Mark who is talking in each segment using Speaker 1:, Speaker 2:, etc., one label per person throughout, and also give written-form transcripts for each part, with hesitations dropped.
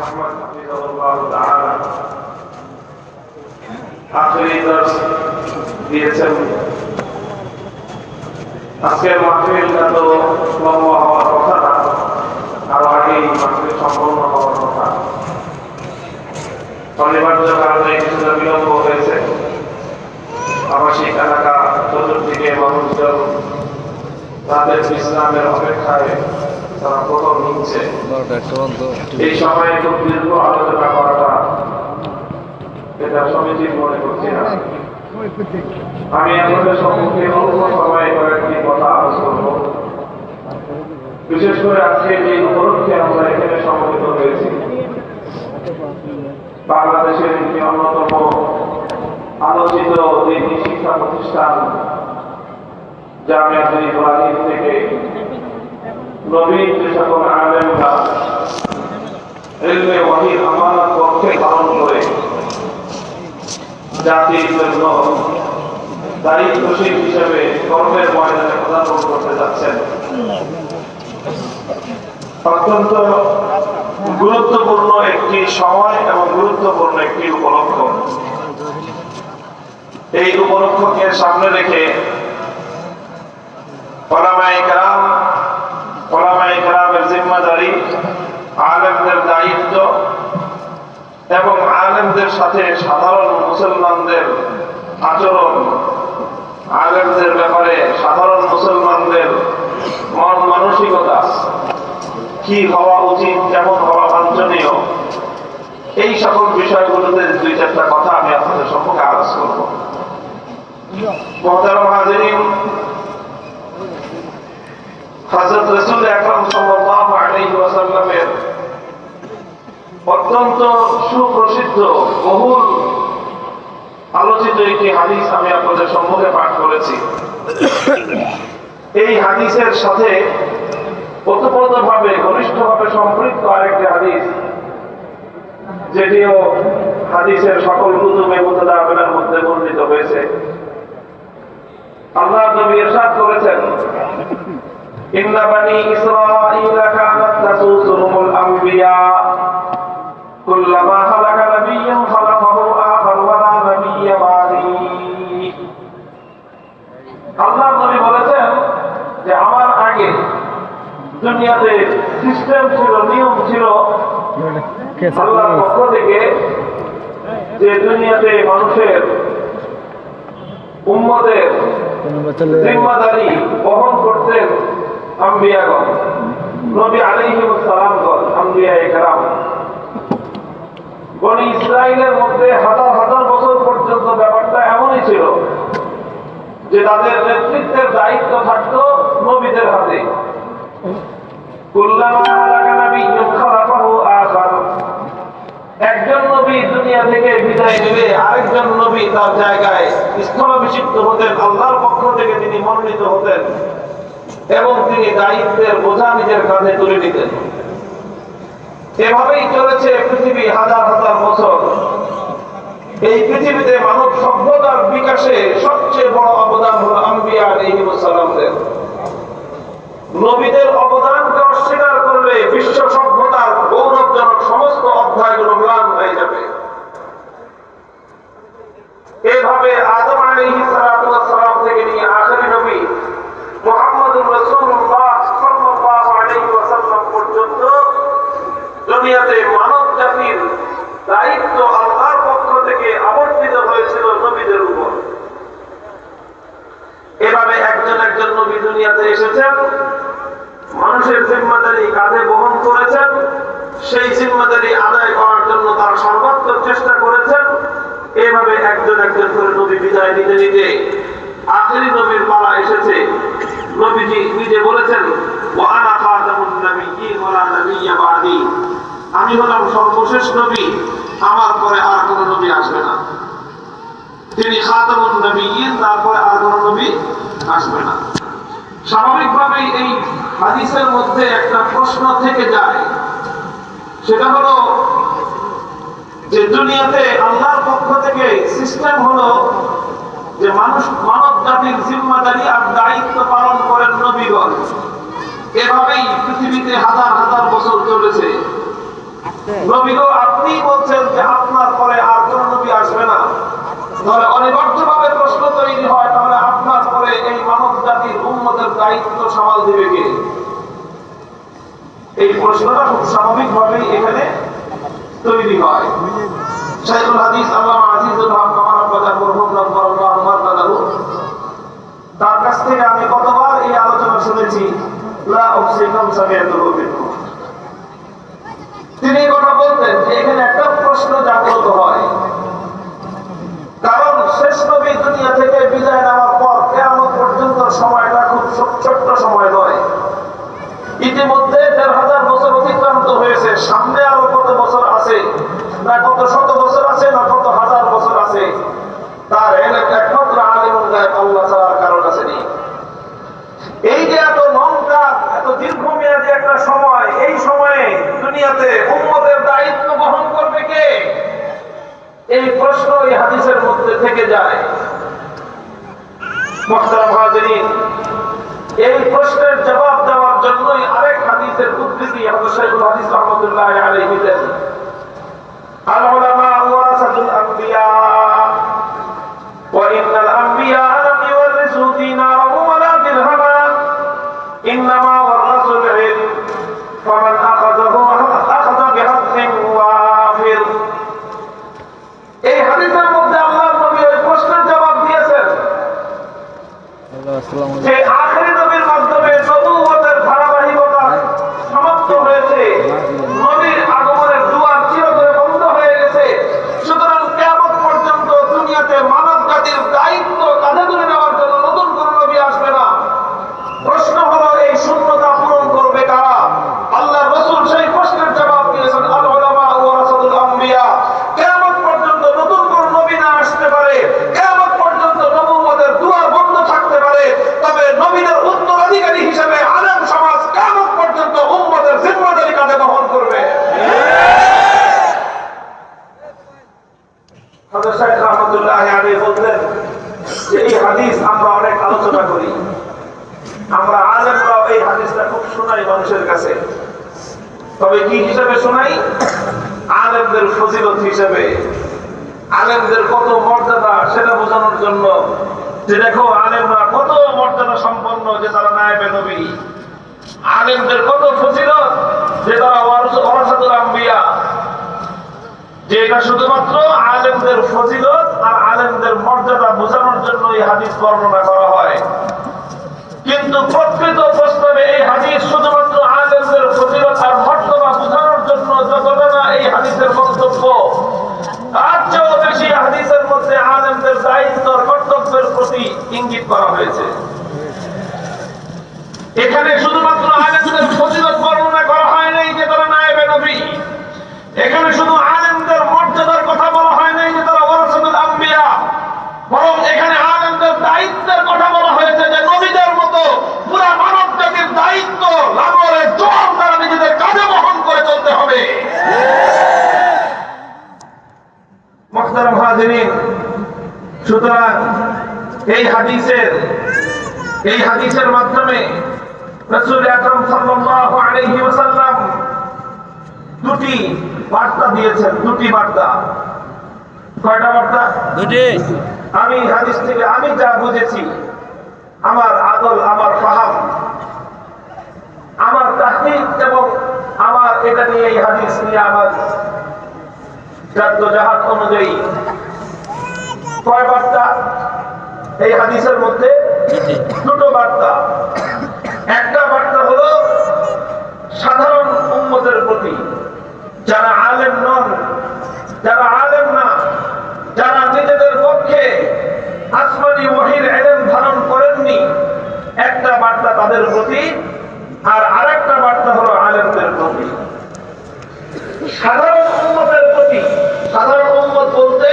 Speaker 1: أحمد حفظه الله تعالى আখেরি দর্স দিয়েছেন। আজকের মাহফিলটা তো লম্বা হওয়ার কথা না, আরো আগেই মাহফিল সম্পন্ন হওয়ার কথা। অনিবার্য কারণে কিছুটা বিলম্ব হয়েছে। আবাসিক এলাকা চতুর্দিকে মানুষজন তাদের বিশ্রামের অপেক্ষায় তারা প্রথম নিচ্ছে। এই সময়ে খুব দীর্ঘ আলোচনা করাটা এটা সমীচীন মনে করছি না। আমি আপনাদের সম্মুখে অল্প সময়ে কয়েকটি কথা আলোচনা করব। বিশেষ করে আজকে যে উপলক্ষে আমরা এখানে সমবেত হয়েছি, বাংলাদেশের একটি অন্যতম আলোচিত দিনী শিক্ষা প্রতিষ্ঠান জামিয়াতুল ইব্রাহিম থেকে নবীন যে সকল আলেমরা ইলমে ওয়াহির আমানত পক্ষে পালন করে জাতির জন্য দায়িত্বশীল হিসেবে কর্মের ময়দানে পদার্পণ করতে যাচ্ছেন। অত্যন্ত গুরুত্বপূর্ণ একটি সময় এবং গুরুত্বপূর্ণ একটি উপলক্ষ। এই উপলক্ষকে সামনে রেখে ওলামায়ে কেরামের জিম্মাদারি, আলেমদের দায়িত্ব এবং আলেমদের সাথে সাধারণ মুসলমানদের আচরণ, আলেমদের ব্যাপারে সাধারণ মুসলমানদের মন মানসিকতা কি হওয়া উচিত, কেমন হওয়া বাঞ্ছনীয়, এই সকল বিষয়গুলোতে দুই চারটা কথা আমি আপনাদের সম্মুখে আলোচনা করব। মুহতারাম হাজিরিন, হযরত রাসূল আকরাম সাল্লাল্লাহু আলাইহি ওয়াসাল্লামের অত্যন্ত সুপ্রসিদ্ধ বহুল আলোচিত একটি হাদিস আমি আপনাদের সম্মুখে পাঠ করেছি। এই হাদিসের সাথে ওতপ্রোতভাবে ঘনিষ্ঠভাবে সম্পৃক্ত আরেকটি হাদিস, যেটিও হাদিসের সকল কুতুবে মুতাদাওয়াবিনের মধ্যে বর্ণিত হয়েছে। আল্লাহর নবী ইরশাদ করেছেন, ইন্না বানি ইসরাঈলা কানাত তাসুসুহুমুল আম্বিয়া কুল্লামা হালাকা নাবিয়্যুন খালাফাহু আখার ওয়া লা নাবিয়্যা বাদি। আল্লাহর নবী বলেছেন যে আমার আগে দুনিয়াতে সিস্টেম ছিল, নিয়ম ছিল আল্লাহর পক্ষ থেকে, যে দুনিয়াতে মানুষের উম্মতের জিম্মাদারি বহন করতেন আম্বিয়াগণ, নবী আলাইহিস সালামগণ, আম্বিয়ায়ে কেরাম। বনি ইসরাইলের মধ্যে হাজার হাজার বছর পর্যন্ত ব্যাপারটা এমনই ছিল যে তাদের নেতৃত্বের দায়িত্ব থাকতো নবীদের হাতে। কুল্লামা হালাকা নাবিয়্যুন খালাফাহু আখার, একজন নবী দুনিয়া থেকে বিদায় নিলে আরেকজন নবী তার জায়গায় স্থলাভিষিক্ত হতেন, আল্লাহর পক্ষ থেকে তিনি মনোনীত হতেন এবং তিনি দায়িত্বের বোঝা নিজের কাঁধে তুলে নিতেন। এভাবেই চলেছে পৃথিবী হাজার হাজার বছর। এই পৃথিবীতে মানব সভ্যতার বিকাশে সবচেয়ে বড় অবদান হলো আম্বিয়া আলাইহিস সালামদের। নবীদের অবদানকে অস্বীকার করলে বিশ্ব সভ্যতার গৌরবজনক সমস্ত অধ্যায়গুলো ম্লান হয়ে যাবে। এভাবে আদম আলাইহিস সালাম থেকে নিয়ে আখেরি নবী মুহাম্মদুর রাসূলুল্লাহ সাল্লাল্লাহু আলাইহি ওয়াসাল্লাম পর্যন্ত দুনিয়াতে মানব জাতির দায়িত্ব আল্লাহর পক্ষ থেকে আবর্তিত হয়েছিল নবীদের উপর। এভাবে একজন একজন নবী দুনিয়াতে এসেছেন, মানুষের জিম্মাদারি কাঁধে বহন করেছেন, সেই জিম্মাদারি আদায় করার জন্য তারা সর্বাত্মক চেষ্টা করেছেন। এভাবে একজন একজন করে নবী বিদায় নিতে নিতে আখেরি নবীর পালা এসেছে। নবীজি নিজে বলেছেন, ওয়া আনা খাতামুন নাবিয়্যিন ওয়া লা নাবিয়্যা বাদি, আমি হলাম সর্বশেষ নবী, আমার পরে আর কোন নবী আসবে না। তিনি খাতামুন নাবিয়্যিন, তারপরে আর কোন নবী আসবে না। স্বাভাবিকভাবেই এই হাদিসের মধ্যে একটা প্রশ্ন থেকে যায়, সেটা হলো যে দুনিয়াতে আল্লাহর পক্ষ থেকে সিস্টেম হলো যে মানব জাতির জিম্মাদারি আর দায়িত্ব পালন করেন নবীগণ। এভাবেই পৃথিবীতে হাজার হাজার বছর চলেছে। নবী গো, আপনি বলছেন যে আপনার পরে আর কোন নবী আসবে না, তাহলে অনিবার্যভাবে প্রশ্ন তৈরি হয়, তাহলে আপনার পরে এই মানব জাতির উম্মতের দায়িত্ব সামাল দেবে কে? এই প্রশ্নটা খুব স্বাভাবিকভাবেই এখানে তৈরি হয়। শাইখুল হাদিস আল্লামা আজিজুল হক কামাল বাজার মরহুম রাহমাতুল্লাহ মারদাদাহু, তার কাছ থেকে আমি কতবার এই আলোচনা শুনেছি, লা উফসিকাম সামিআতুহু বিকুম। তিনি কথা বলতেন যে এখানে একটা প্রশ্ন জাগ্রত হয়, কারণ শেষ নবী দুনিয়া থেকে বিদায় নেওয়ার পর কিয়ামত পর্যন্ত সময়টা খুব ছোট্ট সময় নয়। ইতিমধ্যে ১৫০০ বছর অতিক্রান্ত হয়েছে, সামনে আরো কত বছর আছে, না কত শত বছর আছে, না কত হাজার বছর আছে, তার একমাত্র আলিমুল গায়ব আল্লাহ ছাড়া কারো কাছে নেই। এই যে এত লম্বা এত দীর্ঘমেয়াদী একটা সময়, এই সময়ে দুনিয়াতে উম্মতের দায়িত্ব বহন করবে কে? এই প্রশ্ন এই হাদিসের মধ্যে থেকে যায়। মুহতারাম হাজিরিন, এই প্রশ্নের জবাব দেওয়ার জন্যই আরেক হাদিসের উদ্ধৃতি হযরত শাইখুল হাদিস রাহমাতুল্লাহি আলাইহি দেন, আল উলামা ওয়ারাসাতুল আমবিয়া ওয়া ইন্নাল আমবিয়া লাম ইওয়ারিসু দিনারান ওয়ালা দিরহামান ইন্নামা ওয়ারাসুল ইলম ফামান আখাযাহু আখাযা বিহাদ্দিন ওয়াফির। এই হাদিসের মধ্যে আল্লাহর নবী এই প্রশ্নের জবাব দিয়েছেন যে আখেরি নবীর মাধ্যমে নবুয়তের ধারাবাহিকতা সমাপ্ত হয়েছে, নবীর আগমনের দুয়ার চিরতরে বন্ধ হয়ে গেছে। সুতরাং কিয়ামত পর্যন্ত দুনিয়াতে মানব জাতির দায়িত্ব কাঁধে তুলে নেওয়ার জন্য নতুন কোন নবী আসবে না। প্রশ্ন হলো এই শূন্যতা পূরণ করবে কারা? আল্লাহর রাসূল সেই প্রশ্নের জবাব দিয়েছেন, আল উলামা ওয়ারাসাতুল আমবিয়া। কিয়ামত পর্যন্ত নতুন কোন নবী না আসতে পারে, কিয়ামত পর্যন্ত নবুয়তের দুয়ার বন্ধ থাকতে পারে, তবে নবীদের উত্তরাধিকারী হিসেবে আলেম সমাজ কিয়ামত পর্যন্ত উম্মতের জিম্মাদারি কাঁধে বহন করবে। হযরত শাইখ রাহমাতুল্লাহি আলাইহি বলতেন যে এই হাদিস আমরা অনেক আলোচনা করি, আমরা আলেমরাও এই হাদিসটা খুব শোনাই মানুষের কাছে, তবে কি হিসেবে শোনাই? আলেমদের ফজিলত হিসেবে, আলেমদের কত মর্যাদা সেটা বোঝানোর জন্য, যে দেখো আলেমরা কত মর্যাদা সম্পন্ন যে তারা নায়েবে নবী, আলেমদের কত ফজিলত যে তারা ওয়ারাসাতুল আমবিয়া। যে এটা শুধুমাত্র আলেমদের ফজিলত আর আলেমদের মর্যাদা বোঝানোর জন্য এই হাদিস বর্ণনা করা হয়, কিন্তু প্রকৃত প্রস্তাবে এই হাদিস শুধুমাত্র আলেমদের ফজিলত আর মর্যাদা বোঝানোর জন্য যতটা না এই হাদিসের মন্তব্য, তার চেয়েও বেশি হাদিসের মধ্যে আলেমদের দায়িত্ব আর কর্তব্যের প্রতি ইঙ্গিত করা হয়েছে। এখানে শুধুমাত্র আলেমদের ফজিলত বর্ণনা করা হয় নাই যে তারা নায়েবে নবী, এখানে শুধু আলেমদের মর্যাদার কথা বলা হয় নাই যে তারা ওয়ারাসাতুল আমবিয়া, বরং এখানে আলেমদের দায়িত্বের কথা বলা হয়েছে যে নবীদের মতো পুরা মানব জাতির দায়িত্ব লাঙ্গলের জোর তারা নিজেদের কাঁধে বহন করে চলতে হবে। মুহতারাম হাজিরিন, সুতরাং এই হাদিসের মাধ্যমে রাসূল আকরাম সাল্লাল্লাহু আলাইহি ওয়াসাল্লাম দুটি বার্তা দিয়েছেন। দুটি বার্তা। কয়টা বার্তা? দুটি। আমি হাদিস থেকে আমি যা বুঝেছি, আমার আদল, আমার ফাহাম, আমার তাহকিক এবং আমার এটা নিয়ে এই হাদিস নিয়ে আমার জাদ্দোজাহাদ অনুযায়ী কয় বার্তা? এই হাদিসের মধ্যে দুটো বার্তা। একটা বার্তা হলো সাধারণ উম্মতের প্রতি, যারা আলেম নন, যারা আলেম না, যারা নিজেদের পক্ষে আসমানি ওহীর ইলম ধারণ করেননি, একটা বার্তা তাদের প্রতি, আর আরেকটা বার্তা হলো আলেমদের প্রতি, সাধারণ উম্মতের প্রতি। সাধারণ উম্মত বলতে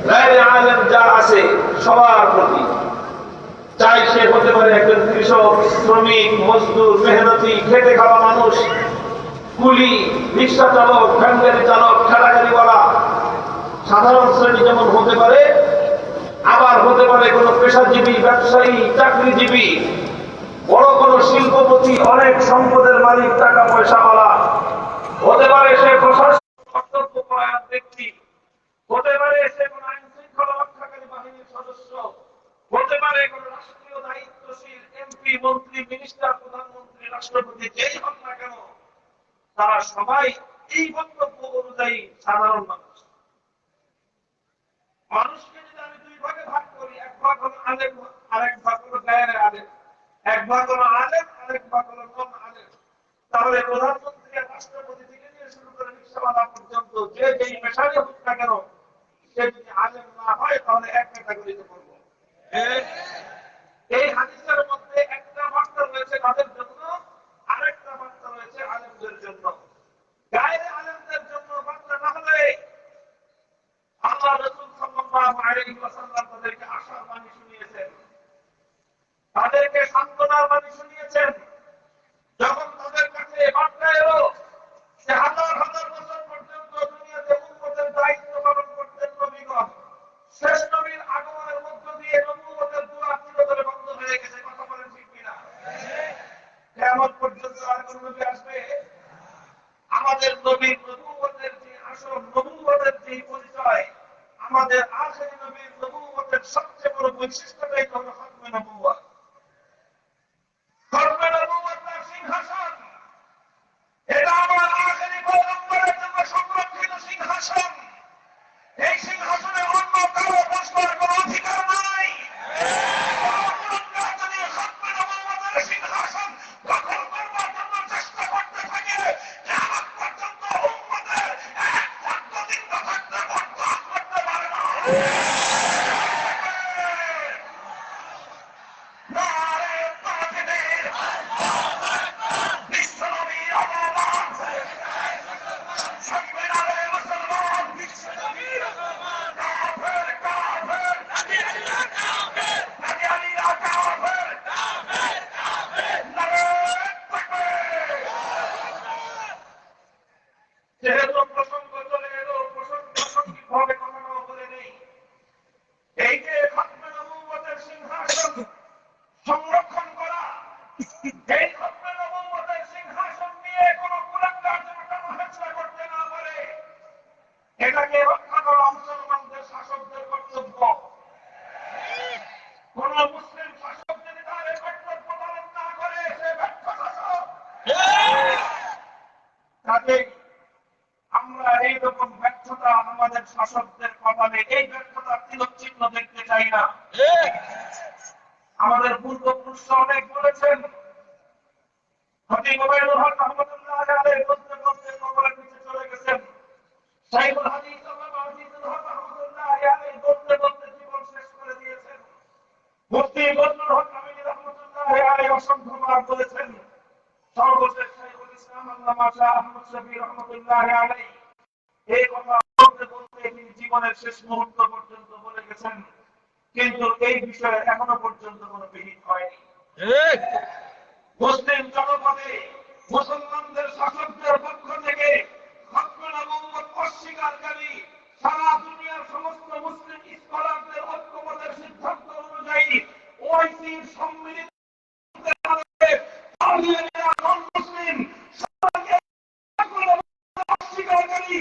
Speaker 1: গায়রে আলেম যা আছে সবার প্রতি, চাই সে হতে পারে একজন কৃষক, শ্রমিক, মজদুর, মেহনতি, খেটে খাওয়া মানুষ, কুলি, রিক্সা চালক, ভ্যানগাড়ি চালক, ঠেলাগাড়িওয়ালা, সাধারণ শ্রেণী যেমন হতে পারে, আবার হতে পারে কোন পেশাজীবী, ব্যবসায়ী, চাকরিজীবী, বড় কোন শিল্পপতি, অনেক সম্পদের মালিক, টাকা পয়সাওয়ালা, হতে পারে সে প্রশাসন কর্তব্য পরায়ণ ব্যক্তি, হতে পারে সে কোন আইন শৃঙ্খলা রক্ষাকারী বাহিনীর সদস্য, হতে পারে কোন রাষ্ট্রীয় দায়িত্বশীল এমপি, মন্ত্রী, মিনিস্টার, প্রধানমন্ত্রী, রাষ্ট্রপতি, যেই হোক না কেন, তারা সবাই এই বক্তব্য অনুযায়ী সাধারণ মানুষ। মানুষকে যদি আমি দুই ভাগে ভাগ করি, এক ভাগ হলো আলেম, আরেক ভাগ হলো গায়ের আলেম, এক ভাগ হলো আলেম, আরেক ভাগ হলো নন আলেম, তাহলে প্রধানমন্ত্রী, রাষ্ট্রপতি থেকে নিয়ে শুরু করে রিকশাওয়ালা পর্যন্ত যে যেই পেশারই হোক না কেন, সে যদি আলেম না হয় তাহলে এক ক্যাটাগরিতে পড়বো। এই হাদিসের মধ্যে একটা বার্তা রয়েছে তাদের জন্য, আরেকটা বার্তা রয়েছে আলেমদের জন্য। গায়ের আলেমদের জন্য বার্তা না হলে আল্লাহ রাসূল সাল্লাল্লাহু আলাইহি ওয়াসাল্লাম তাদেরকে আশার বাণী শুনিয়েছেন, তাদেরকে সান্ত্বনার বাণী শুনিয়েছেন। যখন তাদের কাছে বার্তা এলো যে হাজার হাজার বছর পর্যন্ত দুনিয়াতে উম্মতের দায়িত্ব পালন করতেন নবীগণ, শেষ নবীর আগমনের মধ্য দিয়ে নবুয়তের দুয়ার চিরতরে বন্ধ হয়ে গেছে। কথা বলেন ঠিক কিনা? কিয়ামত পর্যন্ত আর কোন নবী আসবে? আমাদের নবীর নবুয়তের যে আসল, নবুয়তের যে পরিচয়, আমাদের আখেরি নবীর নবুয়তের সবচেয়ে বড় বৈশিষ্ট্যটাই হলো খতমে নবুয়ত। খতমে নবুয়ত তার সিংহাসন, এটা আমার আখেরি পয়গম্বরের জন্য সংরক্ষিত সিংহাসন। এই সিংহাসনে অন্য কারো বসবার কোনো অধিকার নাই। যদি খতমে নবুয়তের সিংহাসন দখল করবার জন্য চেষ্টা করতে থাকে, কিয়ামত পর্যন্ত উম্মতের এক মাত্র চিন্তা থাকতে বরদাস্ত করতে পারে না। নারে তাকবীর, বিশ্বনবীর অবমান, সম্মেলনে মুসলমান, বিশ্বনবীর অবমান, কাফের কাফের, নবী আল্লাহ কাফের, নবী আল্লাহ কাফের, কাফের কাফের, নারে তাকবীর। যেহেতু প্রসঙ্গ চলে এলো, প্রাসঙ্গিকভাবে কথাটাও বলে নেই। এই যে খতমে নবুয়তের সিংহাসন সংরক্ষণ করা, এই খতমে নবুয়তের সিংহাসন নিয়ে কোন কুলাঙ্গার যেন টানাহেঁচড়া করতে না পারে, এটাকে রক্ষা করা মুসলমানদের শাসকদের কর্তব্য। কোন মুসলিম শাসক যদি তার এই কর্তব্য পালন না করে, সে ব্যর্থ শাসক। কাজেই আমরা এইরকম ব্যর্থতা আমাদের শাসকদের কপালে, এই ব্যর্থতার তিলক চিহ্ন দেখতে চাই না। আমাদের পূর্বপুরুষরা অনেক বলেছেন, খতিব ওবায়দুল হক রাহমাতুল্লাহ আলাইহি বলতে বলতে কবরের নিচে চলে গেছেন। শাইখুল হাদিস আল্লামা আজিজুল হক রাহমাতুল্লাহ আলাইহি বলতে বলতে জীবন শেষ করে দিয়েছেন। মুফতি বজলুল হক আমিনী রাহমাতুল্লাহ আলাইহি অসংখ্যবার বলেছেন। সর্বশেষ শাইখুল ইসলাম আল্লামা শাহ আহমদ শফি রাহমাতুল্লাহ আলাইহি এই কথা বলতে বলতে তিনি জীবনের শেষ মুহূর্ত পর্যন্ত বলে গেছেন, কিন্তু এই বিষয়ে এখনো পর্যন্ত কোনো বিহিত হয়নি। মুসলিম জনপদে মুসলমানদের শাসকদের পক্ষ থেকে খতমে নবুয়ত অস্বীকারী সারা দুনিয়ার সমস্ত মুসলিম স্কলারদের ঐক্যমতের সিদ্ধান্ত অনুযায়ী ওআইসির সম্মিলিত মুসলিম অস্বীকারী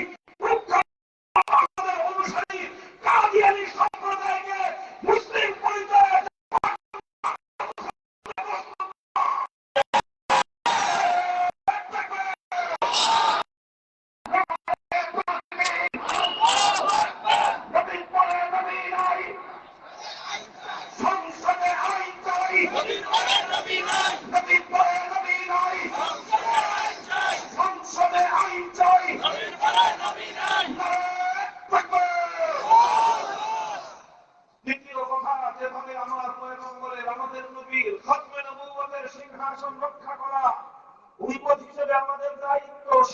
Speaker 1: অনুসারী কাদিয়ানী সম্প্রদায়কে মুসলিম পরিচয়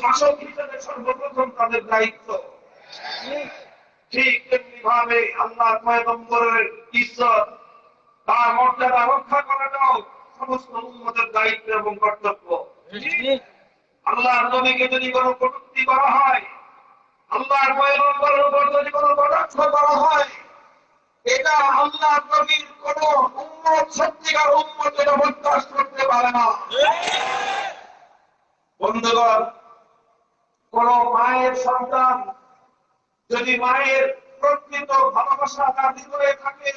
Speaker 1: শাসক হিসেবে সর্বপ্রথম তাদের দায়িত্ব। ঠিক তেমনি ভাবে আল্লাহ পয়গম্বরের ইজ্জত, তার মর্যাদা রক্ষা করাটাও সমস্ত উম্মতের দায়িত্ব এবং কর্তব্য। আল্লাহর নবীকে যদি কোনো কটূক্তি করা হয়, আল্লাহর পয়গম্বরের উপর যদি কোনো কটাক্ষ করা হয়, এটা আল্লাহর নবীর কোন উম্মত, সত্যিকার উম্মত এটা বরদাস্ত করতে পারে না। বন্ধুগণ, কোন মায়ের সন্তান যদি মায়ের প্রকৃত ভালোবাসা তার হৃদয়ে থাকে,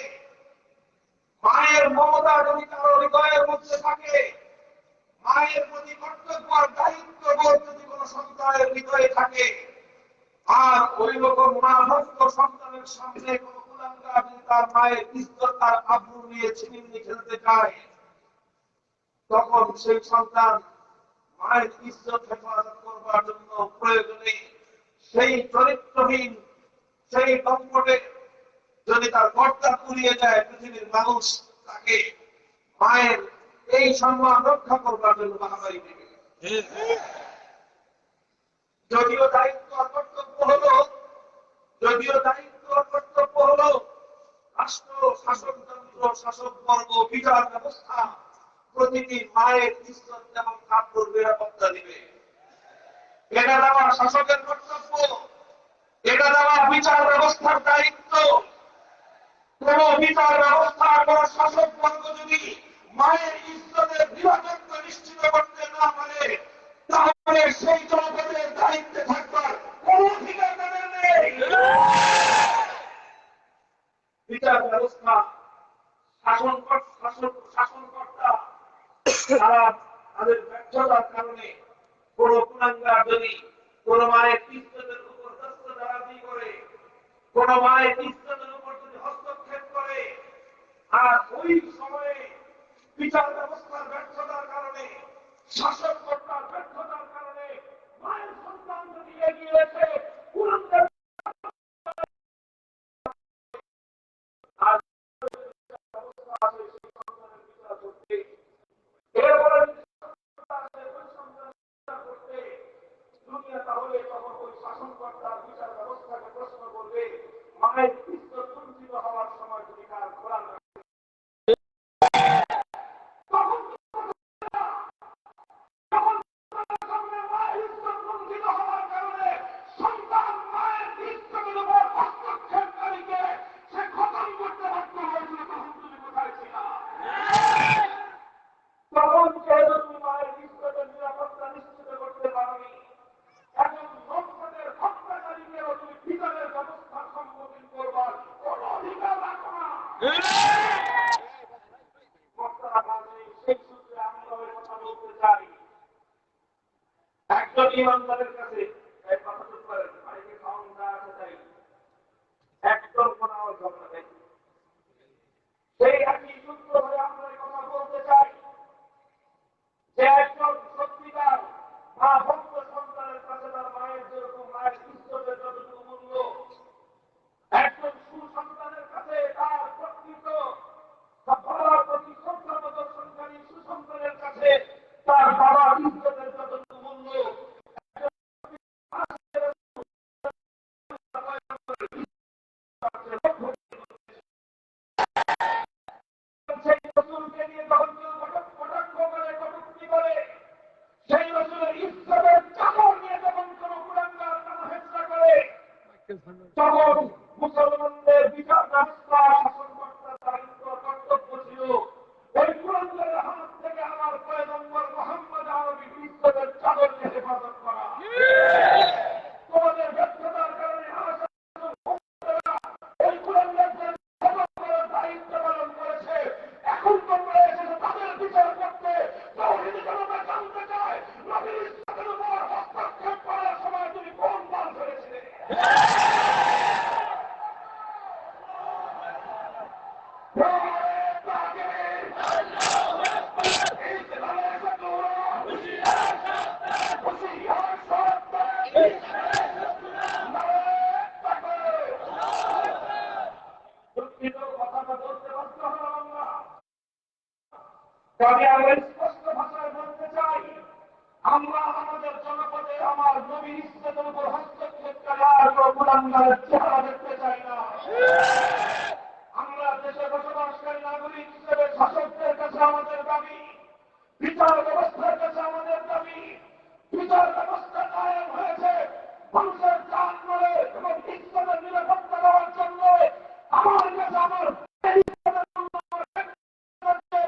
Speaker 1: মায়ের মমতা যদি কারো হৃদয়ের মধ্যে থাকে, মায়ের প্রতি কর্তব্য আর দায়িত্ব বোধ যদি কোন সন্তানের হৃদয়ে থাকে, আর ওই রকম মা ভক্ত সন্তানের সামনে কোন কুলাঙ্গার যদি তার মায়ের ইজ্জত তার আব্রু নিয়ে ছিনিমিনি খেলতে চায়, তখন সেই সন্তান মায়ের ইজ্জত হেফাজত করবার জন্য প্রয়োজনে সেই চরিত্রহীন সেই দম্পটে যদি তার কর্তা পুড়িয়ে যায়, পৃথিবীর মানুষ তাকে মায়ের এই সম্মান রক্ষা করবার জন্য বাহাবারি দেবে। যদিও দায়িত্ব আর কর্তব্য হলো রাষ্ট্র শাসনতন্ত্র শাসকবর্গ বিচার ব্যবস্থা প্রতিটি মায়ের ইজ্জত এবং আব্রুর নিরাপত্তা দিবে। এটা দেওয়া শাসকের কর্তব্য, এটা দেওয়া বিচার ব্যবস্থার দায়িত্ব। কোন বিচার ব্যবস্থা কোন শাসক বর্গ যদি মায়ের ইজ্জতের নিরাপত্তা নিশ্চিত করতে না পারে, তাহলে সেই জনপদের দায়িত্বে থাকবার কোন অধিকার তাদের নেই। বিচার ব্যবস্থা শাসনকর্তা তারা তাদের ব্যর্থতার কারণে কোন কুলাঙ্গার যদি কোন মায়ের ইজ্জতের উপর দস্তদারাজি করে, কোন মায়ের ইজ্জতের উপর যদি হস্তক্ষেপ করে, আর ওই সময়ে বিচার ব্যবস্থার ব্যর্থতার কারণে শাসককর্তার ব্যর্থতার কারণে মায়ের সন্তান যদি এগিয়ে এসে কুলাঙ্গার তাহলে তখন ওই শাসনকর্তার বিচার ব্যবস্থাকে প্রশ্ন করবে, মায়ের ইজ্জত বঞ্চিত হওয়ার সময় যদি কার কোরআন একজন ইমানদারের কাছে কথা শুনতে পারেন, অনেকে খাওয়ান আছে তাই একদম কোন আওয়াজ হবে না। সেই একই সূত্র ধরে আমরা কথা বলতে চাই যে একজন সত্যিকার মা ভক্ত সন্তানের কাছে তার মায়ের যেরকম মায়ের ইজ্জতের যতটুকু মূল্য, একজন সুসন্তানের কাছে তার প্রকৃত বাবার প্রতি শ্রদ্ধা প্রদর্শনকারী সুসন্তানের কাছে তার বাবার ইজ্জতের যতটুকু মূল্য, সেই রসুলকে নিয়ে যখন কেউ কটাক্ষ করে কটূক্তি করে, সেই রসুলের ইজ্জতের চাদর নিয়ে যখন কোন কুলাঙ্গার হেচ্ছা করে, তখন মুসলমানদের বিচার ব্যবস্থা শাসনকর্তার দায়িত্ব কর্তব্য ছিল ওই কুলাঙ্গারের হাত থেকে আমার পয়গম্বর মুহাম্মদ আরবীর ইজ্জতের চাদর নিয়ে হেফাজত করা। তোমাদের ব্যর্থতার কারণে ওই কুলাঙ্গারদের দায়িত্ব পালন করেছে, এখন তোমরা এসেছে তাদের বিচার করতে। তাওহীদি জনতা জানতে চায় নবীর ইজ্জতের উপর হস্তক্ষেপ করার সময় তুমি কোন বাল ধরেছিলে? তবে আমরা স্পষ্ট ভাষায় বলতে চাই, আমরা আমাদের জনপদে আমার নবীর ইজ্জতের উপর হস্তক্ষেপকারী আর কোন কুলাঙ্গারের চেহারা দেখতে চাই না। আমরা দেশে বসবাসকারী নাগরিক হিসেবে শাসকদের কাছে আমাদের দাবি, বিচার ব্যবস্থার কাছে আমাদের দাবি, বিচার ব্যবস্থা কায়েম হয়েছে মানুষের জান মালে এবং ইজ্জতের নিরাপত্তা দেওয়ার জন্য। আমার কাছে আমার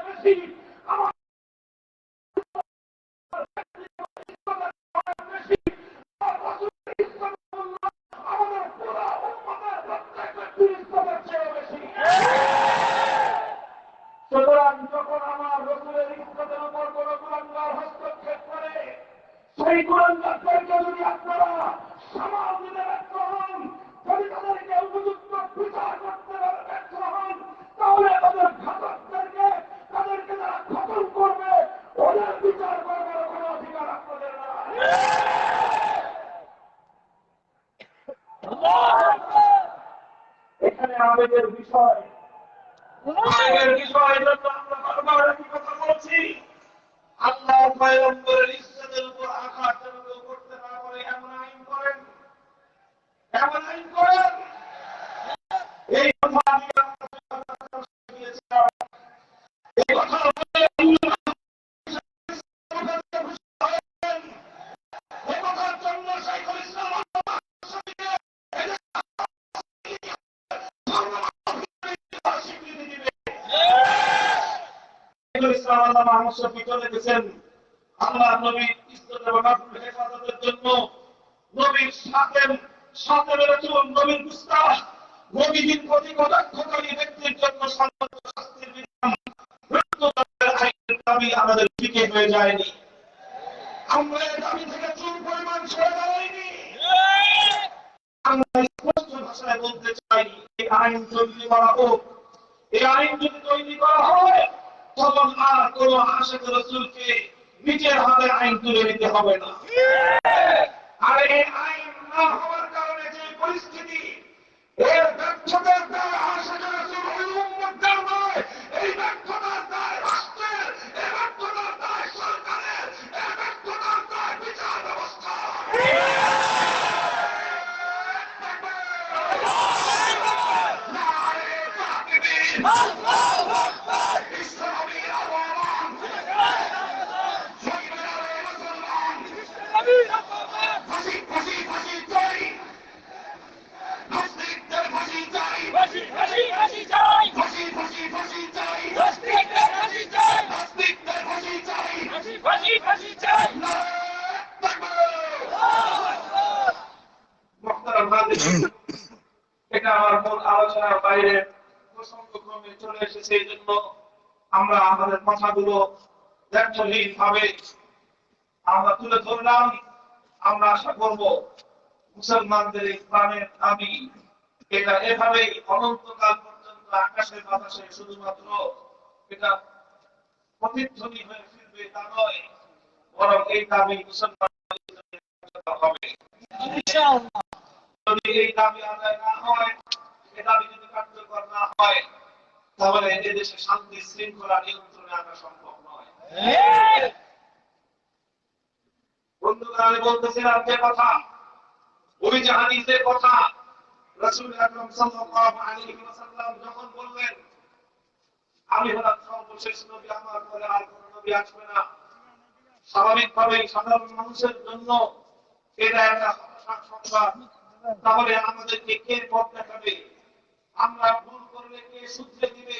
Speaker 1: বেশি আমার বেশি
Speaker 2: সামাল দিতে ব্যর্থ হন, যদি তাদেরকে উপযুক্ত বিচার করতে ব্যর্থ হন, তাহলে তাদের ঘাতকদেরকে, তাদেরকে যারা খতম করবে ওদের বিচার করবার কোনো অধিকার আপনাদের না। এখানে আবেগের বিষয়, আবেগের বিষয় জন্য আমরা বারবার একই কথা বলছি। আল্লাহ পয়গম্বরের ইজ্জতের উপর আঘাত যেন কেউ করতে না পারে এমন আইন করেন, এমন আইন করেন। এই কথা আমি এই কথা বলে এই কথার জন্য শাইখুল ইসলাম স্বীকৃতি দিবে। আল্লাহ নবীর ইজ্জত এবং হেফাজতের জন্য নবীর সাথে নবীর মুস্তাহ নবীর প্রতি কটাক্ষকারী ব্যক্তির জন্য সর্বোচ্চ শাস্তির বিধান আইনের দাবি আমাদের দিকে হয়ে যায়নি। আমরা এই দাবি থেকে চুল পরিমাণ সরে দাঁড়াইনি। আমরা স্পষ্ট ভাষায় বলতে চাই, এই আইন তৈরি করা হোক। এই আইন যদি তৈরি করা হয় তখন আর কোন আশিক রাসূলকে নিজের হাতে আইন তুলে নিতে হবে না। আর এই আইন না হওয়ার কারণে যে পরিস্থিতি, এর ব্যর্থতার দায় আশিক রাসূল ওই উম্মতের নয়, এই ব্যর্থতার দায় রাষ্ট্রের, এই ব্যর্থতার দায় সরকারের, এই ব্যর্থতার দায় বিচার ব্যবস্থা। এটা আমার মূল আলোচনার বাইরে প্রসঙ্গক্রমে চলে এসেছে, এই জন্য আমরা আমাদের কথাগুলো ব্যর্থহীন ভাবে আমরা তুলে ধরলাম। আমরা আশা করব মুসলমানদের ইসলামের দাবি এটা এভাবেই অনন্তকাল পর্যন্ত আকাশে বাতাসে শুধুমাত্র এটা প্রতিধ্বনি হয়ে ফিরবে তা নয়, বরং এই দাবি মুসলমানদের হবে। যদি এই দাবি আদায় না হয়, এই দাবি যদি কার্যকর না হয়, তাহলে এদেশে শান্তি শৃঙ্খলা নিয়ন্ত্রণে আনা সম্ভব নয়। বন্ধুরা, আমি বলতেছিলাম যে কথা, ওই যে হাদিসের কথা, রাসূল আকরাম সাল্লাল্লাহু আলাইহি ওয়াসাল্লাম যখন বললেন আমি হলাম সর্বশেষ নবী, আমার পরে আর কোন নবী আসবে না, স্বাভাবিকভাবেই সাধারণ মানুষের জন্য এটা একটা সংবাদ। তাহলে আমাদেরকে কে পথ দেখাবে? আমরা ভুল করলে কে শুধরে দিবে?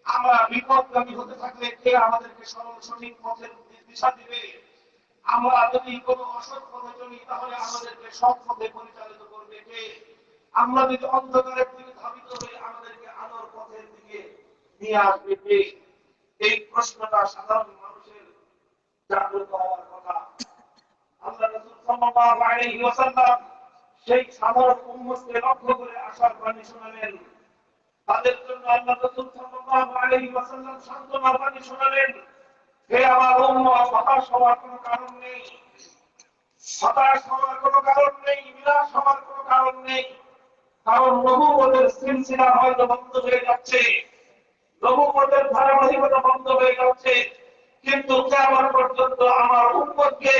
Speaker 2: আমরা বিপদগামী হতে থাকলে কে আমাদেরকে সরল সঠিক পথের দিশা দিবে? আমরা যদি কোনো অসৎ পথে চলি তাহলে আমাদেরকে সৎ পথে পরিচালিত করবে কে? আমরা যদি অন্ধকারের দিকে ধাবিত হই আমাদেরকে আলোর পথের দিকে নিয়ে আসবে কে? এই প্রশ্নটা সাধারণ মানুষের জাগ্রত হওয়ার কথা। আল্লাহ রাসূল সাল্লাল্লাহু আলাইহি ওয়াসাল্লাম সেই সাধারণ উম্মতকে লক্ষ্য করে আশার বাণী শোনালেন। তাদের জন্য আল্লাহ রাসূল সাল্লাল্লাহু আলাইহি ওয়াসাল্লাম সান্ত্বনার বাণী শোনালেন, হে আমার উম্মত, হতাশ হওয়ার কোনো কারণ নেই, হতাশ হওয়ার কোনো কারণ নেই, নিরাশ হওয়ার কোনো কারণ নেই। কারণ নবুয়তের সিলসিলা হয়তো বন্ধ হয়ে যাচ্ছে, নবুয়তের ধারাবাহিকতা বন্ধ হয়ে যাচ্ছে, কিন্তু কিয়ামত পর্যন্ত আমার উম্মতকে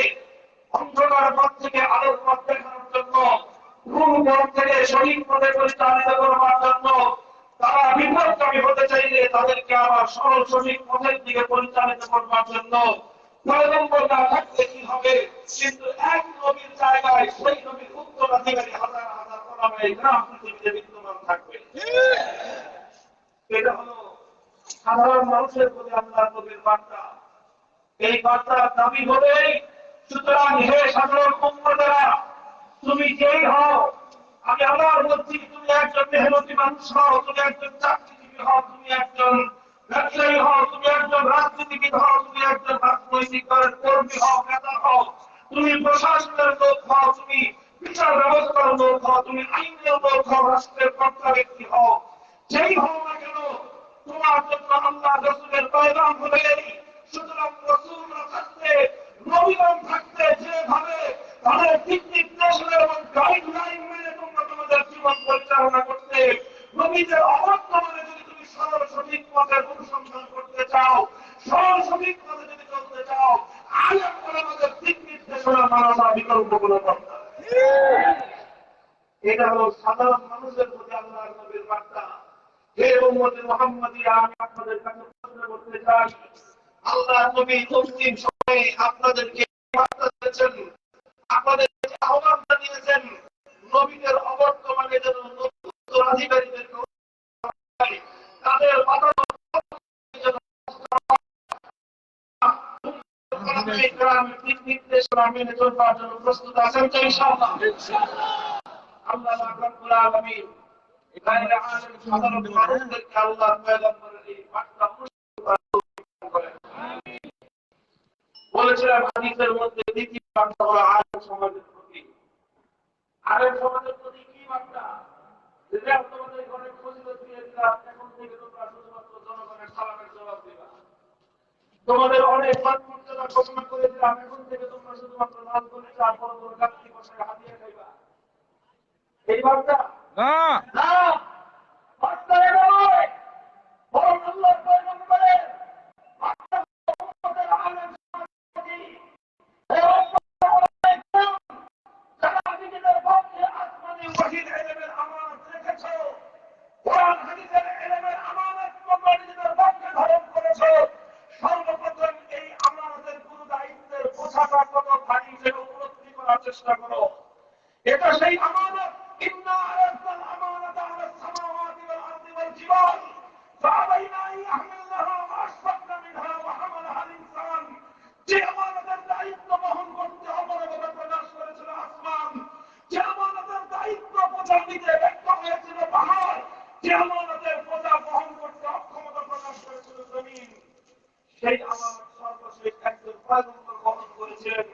Speaker 2: অন্ধকার পথ থেকে আলোর পথ দেখানোর জন্য, ভুল পথ থেকে সঠিক পথে পরিচালিত করবার জন্য, তারা বিপদগামী হতে চাইলে তাদেরকে আবার সরল সঠিক পথের দিকে পরিচালিত করবার জন্য পয়গম্বর না থাকলে কি হবে? কিন্তু এক নবীর জায়গায় সেই নবীর উত্তরাধিকারী হাজার হাজার ওলামায়ে কেরাম পৃথিবীতে বিদ্যমান থাকবে। এটা হলো সাধারণ মানুষের প্রতি আল্লাহর নবীর বার্তা। এই বার্তার দাবি হলেই, সুতরাং হে সাধারণ উম্মতেরা, তুমি যেই হও, আমি আবার বলছি, তুমি একজন মেহনতি মানুষ হও, তুমি একজন চাকরিজীবী হও, তুমি একজন ব্যবসায়ী হও, তুমি একজন রাজনীতিবিদ হও, তুমি একজন রাজনৈতিক দলের কর্মী হও, নেতা হও, তুমি প্রশাসনের লোক হও, তুমি বিচার রোজগার লোক হও, তুমি আইনের লোক হও, রাষ্ট্রের কর্তা ব্যক্তি হও, যেই হও না কেন, তোমার জন্য আল্লাহ রসুলের পয়গাম হলে সুতরাং রসুলরা থাকতে, নবীগণ থাকতে যেভাবে তাদের দিক নির্দেশনা এবং গাইডলাইন মেনে তোমরা তোমাদের জীবন পরিচালনা করতে, নবীদের অবর্তমানে যদি তুমি সরল সঠিক পথের অনুসন্ধান করতে চাও, সরল সঠিক পথে যদি চলতে চাও, আলেম ওলামাদের দিক নির্দেশনা মানা ছাড়া বিকল্প কোনো পথ নাই। এটা হলো সাধারণ মানুষের প্রতি আল্লাহর নবীর বার্তা। হে উম্মতে মুহাম্মাদিয়া, আমি আপনাদের কাছে প্রশ্ন করতে চাই, আল্লাহর নবী অন্তিম সময়ে আপনাদেরকে বার্তা দিয়েছেন, আপনাদেরকে আহ্বান জানিয়েছেন, নবীদের অবর্তমানে যেন উত্তরাধিকারীদেরকে তাদের দিক নির্দেশনা মেনে চলবার জন্য প্রস্তুত আছেন তো ইনশাআল্লাহ? আল্লাহ রাব্বুল আলামিন গায়রে আলেম সাধারণ মানুষদেরকে আল্লাহর পয়গম্বরের এই বার্তা করেন। বলেছিলাম হাদিসের মধ্যে দ্বিতীয় বার্তা হলো আলেম সমাজের প্রতি। আলেম সমাজের প্রতি কি বার্তা? যে তোমাদের ঘরে ফজিলত দিয়ে দিলাম, এখন থেকে তোমরা শুধুমাত্র জনগণের সালামের জবাব দিবা। তোমাদের অনেক মর্যাদা ঘোষণা করে দিলাম, এখন থেকে তোমরা শুধুমাত্র নাম করে চার বড় বড় কাত্তি বসায় হাতিয়ে খাইবা। এই বার্তা না, বার্তা এটা নয়। বরং আল্লাহর পয়গম্বরের বার্তা উম্মতের আলেম সমাজকে, যারা নিজেদের পক্ষে আসমানি ওহীর ইলমের আমানত রেখেছো, কোরআন হাদিসের ইলমের আমানত তোমরা নিজেদের পক্ষে ধারণ করেছো, সর্বপ্রথম এই আমানতের গুরু দায়িত্বের বোঝাটা কত ভারী সেটা উপলব্ধি করার চেষ্টা করো। এটা সেই আমানত, ইন্না আরাদনাল আমানাতা আলাস সামাওয়াতি ওয়াল আরদি ওয়াল জিবাল ফাআবাইনা আন ইয়াহমিলনাহা ওয়া আশফাকনা মিনহা ওয়া হামালাহা আল ইনসান। যে আমানতের দায়িত্ব বহন করতে অপরভাবে প্রকাশ করেছিল আসমান, যে আমানতের দায়িত্ব বোঝা নিতে ব্যর্থ হয়েছিল পাহাড়, যে আমানতের বোঝা বহন করতে অক্ষমতা প্রকাশ করেছিল জমিন, সেই আমানত সর্বশেষ একজন পয়গম্বর বহন করেছিলেন।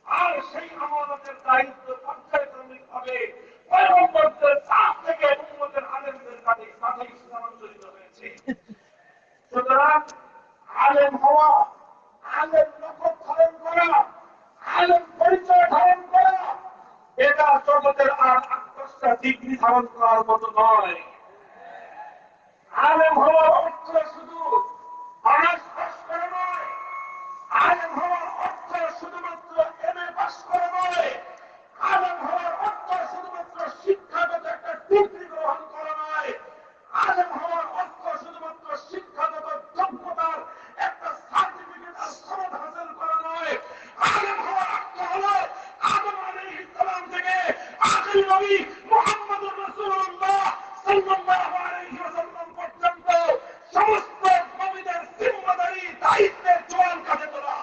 Speaker 2: আর সেই আমানতের দায়িত্ব পর্যায়ক্রমিকভাবে পয়গম্বরদের কাছ থেকে উম্মতের আলেমদের কাছে স্থানান্তরিত হয়েছে। সুতরাং আলেম হওয়া, আলেম লক্ষ্য ধারণ করা, আলেম পরিচয় ধারণ করা, এটা জগতের আর 8-10টা ডিগ্রি ধারণ করার মতো নয়। আলেম হওয়ার অর্থ শুধু অনার্স পাস করা নয়, আলেম হওয়ার অর্থ শুধুমাত্র এমএ পাস করা নয়, আলেম হওয়ার অর্থ শুধুমাত্র শিক্ষাগত একটা ডিগ্রি গ্রহণ করা নয়, আলেম হওয়ার অর্থ শুধুমাত্র শিক্ষাগত যোগ্যতার একটা সার্টিফিকেট আর সনদ হাসিল করা নয়। আলেম হওয়ার অর্থ হলো আদম আলাইহিস সালাম থেকে আখির নবী মুহাম্মদুর রাসূলুল্লাহ সাল্লাল্লাহু আলাইহি ওয়াসাল্লাম পর্যন্ত সমস্ত নবীদের জিম্মাদারি দায়িত্বের জোয়ান কাঁধে তোলা।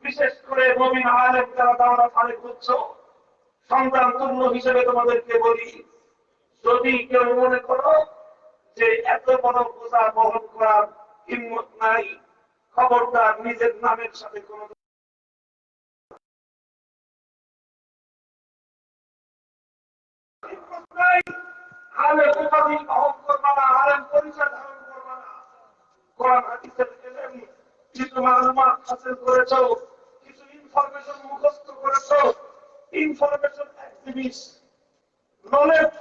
Speaker 2: বিশেষ করে নবীন আলেম যারা তোমরা ফারিক হচ্ছ, সন্তান তুল্য হিসেবে তোমাদেরকে বলি, যদি কেউ মনে করো যে এত বড় বোঝা বহন করার হিম্মত নাই, খবরদার নিজের নামের সাথে কোন আলেম উপাধি বহন করবা না, আলেম পরিচয় ধারণ করবা না। কোরআন হাদিসের ইলম কিছু মালুমাত হাসিল করেছো, কিছু ইনফরমেশন মুখস্থ করেছো, ইনফরমেশন এক জিনিস, নলেজ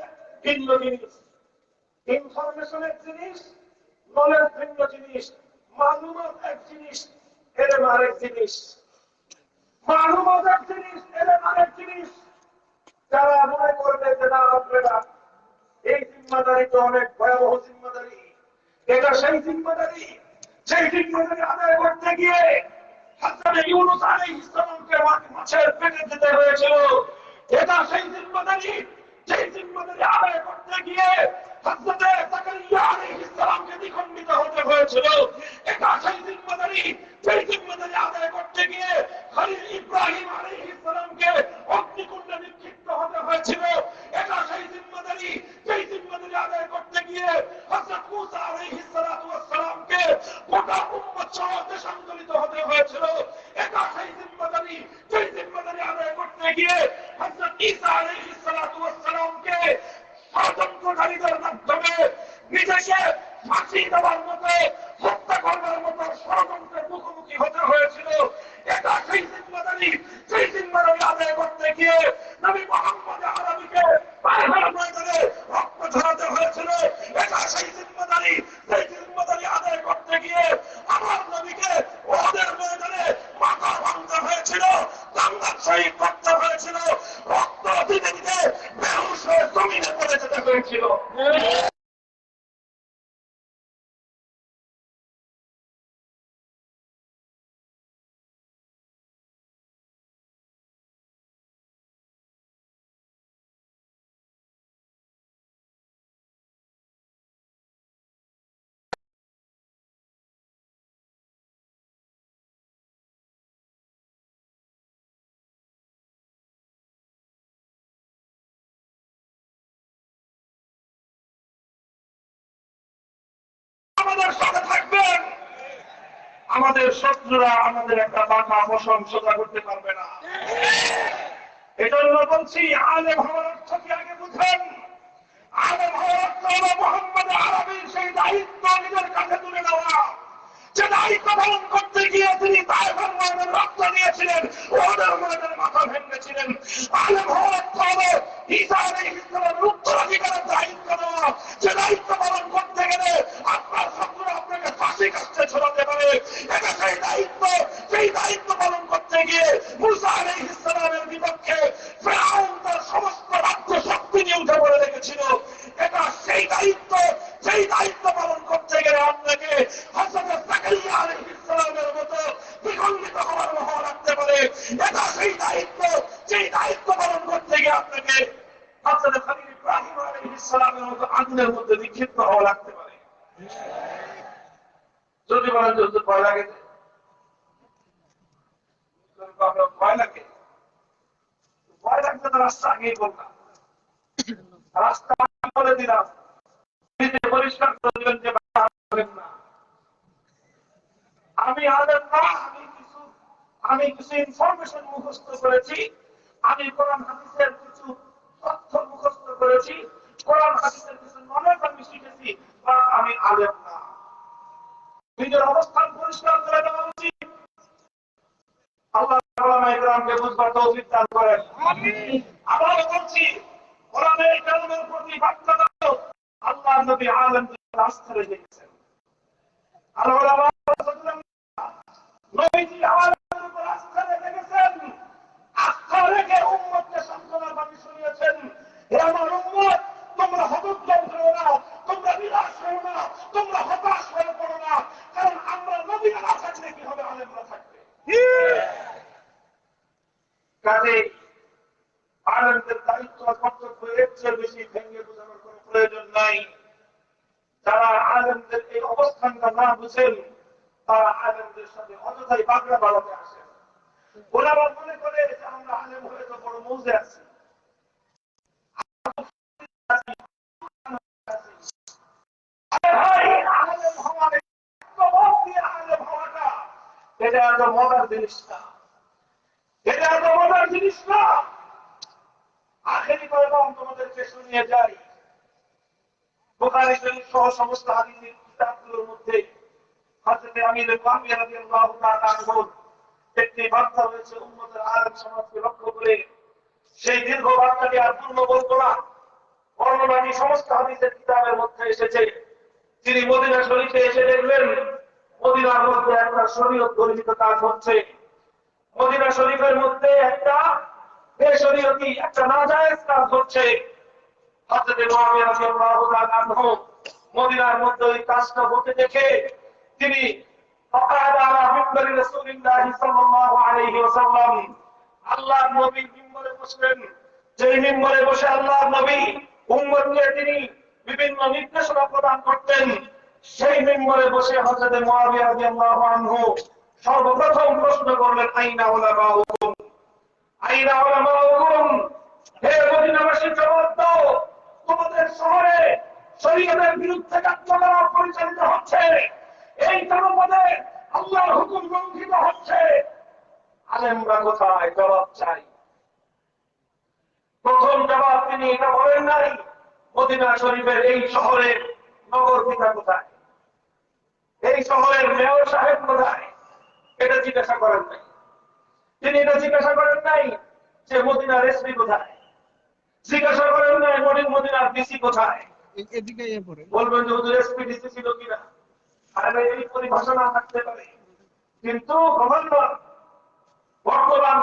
Speaker 2: ভিন্ন জিনিস। ইনফরমেশন এক জিনিস, নলেজ ভিন্ন জিনিস। মালুমাত এক জিনিস, ইলম আরেক জিনিস। মালুমাত এক জিনিস, ইলম আরেক জিনিস। যারা মনে করবে যে না আপনারা এই জিম্মাদারি তো অনেক ভয়াবহ জিম্মাদারি, এটা সেই জিম্মাদারি সেই জিম্মাদারি আদায় করতে গিয়ে হযরত ইউনূস আলাইহিস সালামকে মাছের পেটে যেতে হয়েছিল, এটা সেই জিম্মাদারি সেই জিম্মাদারি আদায় করতে গিয়ে হযরত যাকারিয়া আলাইহিস সালামকে দ্বিখণ্ডিত হতে হয়েছিল, এটা সেই জিম্মাদারি সেই জিম্মাদারি আদায় করতে গিয়ে খলিল ইব্রাহিম আলাইহিস সালামকে অগ্নিকুণ্ডে নিক্ষিপ্ত হতে হয়েছিল, এটা সেই জিম্মাদারি সেই জিম্মাদারি আদায় করতে গিয়ে হযরত মূসা আলাইহিস সালাতু গোটা উম্মত সমাজে সংগঠিত হতে হয়েছিল। এটা সেই জিম্মাদারি, সেই জিম্মাদারি আদায় করতে গিয়ে হযরত ঈসা আলাইহিস সালাতু ওয়াস সালামকে ষড়যন্ত্রকারীদের মাধ্যমে নিজেকে ফাঁসি দেওয়ার মতো, হত্যা করবার মতো ষড়যন্ত্রের মুখোমুখি হতে হয়েছিল। এটা সেই জিম্মাদারি, সেই জিম্মাদারি আদায় করতে গিয়ে নবী মুহাম্মদ আরবীকে বাইরের ময়দানে রক্ত ঝরাতে হয়েছিল। এটা সেই জিম্মাদারি, সেই জিম্মাদারি আদায় করতে গিয়ে আমার নবীকে ওদের ময়দানে মাথা ভাঙতে হয়েছিল, দাঙ্গা শহীদ করতে হয়েছিল, রক্ত দিতে দিতে বেহুশ হয়ে জমিনে পড়ে যেতে হয়েছিল। আমাদের সাথে থাকবেন, আমাদের শত্রুরা আমাদের একটা বাঁকা বসন সোজা করতে পারবে না। এজন্য বলছি, আলেম হওয়ার অর্থ কি আগে বুঝেন। আলেম হওয়ার অর্থ হলো মুহাম্মদ আরবীর সেই দায়িত্ব নিজের কাছে তুলে নেওয়া। যে দায়িত্ব পালন করতে গিয়ে তিনি তায়েফের ময়দানে রক্ত দিয়েছিলেন, ওদের ময়দানে মাথা ভেঙেছিলেন। আলেম হওয়ার অর্থ হলো ঈসা আলাইহিস সালামের উত্তরাধিকারের দায়িত্ব নেওয়া। যে দায়িত্ব পালন করতে গেলে আপনার শত্রুরা আপনাকে ফাঁসি কাস্তে ঝোলাতে পারে, এটা সেই দায়িত্ব। সেই দায়িত্ব পালন করতে গিয়ে মূসা আলাইহিস সালামের বিপক্ষে ফিরআউন তার সমস্ত রাজ্য শক্তি নিয়ে উঠে পড়ে রেখেছিল। এটা সেই দায়িত্ব। সেই দায়িত্ব পালন করতে গেলে আপনাকে হযরত জাকারিয়া আলাইহিস সালামের মতো বিখণ্ডিত হওয়ার হওয়া লাগতে পারে। এটা সেই দায়িত্ব। সেই দায়িত্ব পালন করতে গিয়ে আপনাকে হযরত খলিল ইব্রাহিম আলাইহিস সালামের মতো আগুনের মধ্যে নিক্ষিপ্ত হওয়া লাগতে পারে। যদি বলেন যে হুজুর ভয় লাগে, ভয় লাগে, ভয় লাগলে তো রাস্তা আগেই বললাম, রাস্তা বলে দিলাম, পরিষ্কার করে দিলেন যে না আমি আলেম না, আমি কিছু ইনফরমেশন মুখস্থ করেছি, আমি কোরআন হাদিসের কিছু তথ্য মুখস্থ করেছি, কোরআন হাদিসের কিছু নলেজ আমি শিখেছি, বা আমি আলেম না। নিজের অবস্থান পরিষ্কার করে দেওয়া উচিত। আল্লাহ উলামায়ে কেরামকে বুঝবার তৌফিক দান করেন। আবারও বলছি, উলামায়ে কেরামের প্রতি বার্তা দাও, আল্লাহর নবী আলেমদের আস্থা রেখেছেন। আর উলামা নবীজি আলেমদের উপর আস্থা রেখেছেন। আস্থা রেখে উম্মতকে সান্ত্বনার বাণী শুনিয়েছেন, হে আমার উম্মত, তোমরা হতজ্ঞান করো না, তোমরা নিরাশ হও না, তোমরা হতাশ হয়ে পড়ো না, কারণ আমরা নবীরা না থাকলে কি হবে, আলেমরা থাকবে। কাজে আলেমদের দায়িত্ব কর্তব্য এর চেয়ে বেশি ভেঙে বোঝানোর কোনো প্রয়োজন নাই। যারা আলেমদের এই অবস্থানটা না বুঝেন, তারা আলেমদের সাথে অযথাই বাগড়া বাড়াতে আসেন। ওরা আবার মনে করে যে আমরা আলেম হয়ে তো বড় মৌজে আছি, এটা এত মজার জিনিস না, এটা এত মজার জিনিস না। আখেরি পয়গাম তোমাদেরকে শুনিয়ে যাই, বুখারী শরীফ সহ সমস্ত হাদিসের কিতাবগুলোর মধ্যে হযরত আমির মুআবিয়া রাদিয়াল্লাহু তাআলা আনহু একটি বার্তা রয়েছে উম্মতের আলেম সমাজকে লক্ষ্য করে। সেই দীর্ঘ বার্তাটি আর পূর্ণ বলবো না, বর্ণনাটি সমস্ত হাদিসের কিতাবের মধ্যে এসেছে। তিনি মদিনা শরীফে এসে দেখলেন, মদিনার মধ্যে একটা শরীয়ত গর্হিত কাজ হচ্ছে। মদিনা শরীফের মধ্যে একটা বেশরীয়তি, একটা নাজায়েজ কাজ হচ্ছে। হযরত মুআবিয়া রাদিয়াল্লাহু তাআলা আনহু মদিনার মধ্যে ওই কাজটা হতে দেখে তিনি আল্লাহর নবীর মিম্বরে বসলেন। যে মিম্বরে বসে আল্লাহর নবী উম্মতকে তিনি বিভিন্ন নির্দেশনা প্রদান করতেন, সেই মিম্বরে বসে হযরত মুআবিয়া রাদিয়াল্লাহু আনহু সর্বপ্রথম প্রশ্ন করলেন, আইনা উলামাউকুম, আইনা উলামাউকুম, হে মদিনাবাসী জবাব দাও, তোমাদের শহরে শরীয়তের বিরুদ্ধে কার্যকলাপ পরিচালিত হচ্ছে, এই জনপদে আল্লাহর হুকুম লঙ্ঘিত হচ্ছে, আলেমরা কোথায়? জবাব চাই। প্রথম জবাব তিনি এটা বলেন নাই, মদিনা শরীফের এই শহরের নগর পিতা কোথায়, এই শহরের মেয়র সাহেব কোথায়, এটা জিজ্ঞাসা করেন নাই। তিনি এটা জিজ্ঞাসা করেন নাই যে মদিনার এসপি কোথায়, জিজ্ঞাসা করেন নাই মদিনার ডিসি কোথায়। বলবেন যে হুজুর এসপি ডিসি ছিল কিনা, আর এই পরিভাষা না থাকতে পারে, কিন্তু গভর্নর বর্তমান